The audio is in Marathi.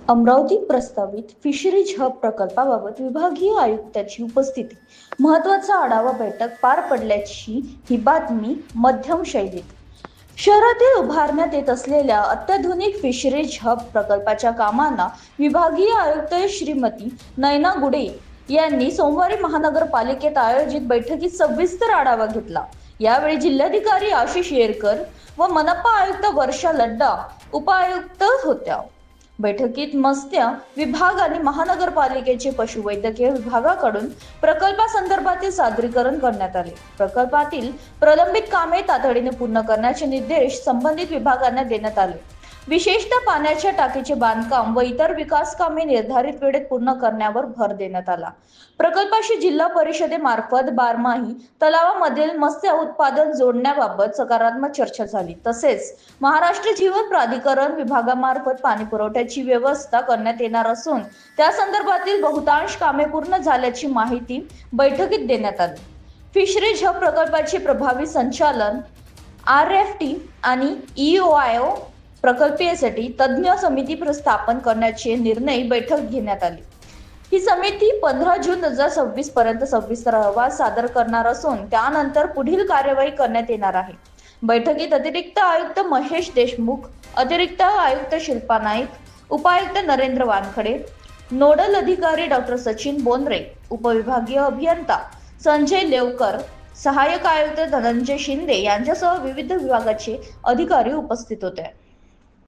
अमरावतीत प्रस्तावित फिशरीज हब प्रकल्पाबाबत विभागीय आयुक्ताची उपस्थिती, महत्त्वाचा आढावा बैठक पार पडल्याची ही बातमी मध्यम शैलीत. शहरातील उभारण्यात येत असलेल्या अत्याधुनिक फिशरीज हब प्रकल्पाच्या कामांना विभागीय आयुक्त श्रीमती नयना गुडे यांनी सोमवारी महानगरपालिकेत आयोजित बैठकीत सविस्तर आढावा घेतला. यावेळी जिल्हाधिकारी आशिष येरकर व मनपा आयुक्त वर्षा लड्डा उपायुक्त होत्या. बैठकीत मत्स्य विभाग आणि महानगरपालिकेचे पशुवैद्यकीय विभागाकडून प्रकल्पासंदर्भातील सादरीकरण करण्यात आले. प्रकल्पातील प्रलंबित कामे तातडीने पूर्ण करण्याचे निर्देश संबंधित विभागांना देण्यात आले. विशेषतः पाण्याच्या टाकीचे बांधकाम व इतर विकास कामे निर्धारित वेळेत पूर्ण करण्यावर भर देण्यात आला. प्रकल्पाशी जिल्हा परिषदेमार्फत बारमाही तलावामधील मत्स्य उत्पादन जोडण्याबाबत सकारात्मक चर्चा झाली. तसेच महाराष्ट्र जीवन प्राधिकरण विभागामार्फत पाणी पुरवठ्याची व्यवस्था करण्यात येणार असून त्या संदर्भातील बहुतांश कामे पूर्ण झाल्याची माहिती बैठकीत देण्यात आली. फिशरीज हब प्रकल्पाचे प्रभावी संचालन RFT आणि EOIO प्रकल्पासाठी तज्ञ समिती स्थापन करण्याचे निर्णय बैठक घेण्यात आली. ही समिती 15 जून 2026 पर्यंत सविस्तर अहवाल सादर करणार असून त्यानंतर पुढील कार्यवाही करण्यात येणार आहे. बैठकीत अतिरिक्त आयुक्त महेश देशमुख, अतिरिक्त आयुक्त शिल्पा नाईक, उपायुक्त नरेंद्र वानखडे, नोडल अधिकारी डॉक्टर सचिन बोंद्रे, उपविभागीय अभियंता संजय लेवकर, सहाय्यक आयुक्त धनंजय शिंदे यांच्यासह विविध विभागाचे अधिकारी उपस्थित होते.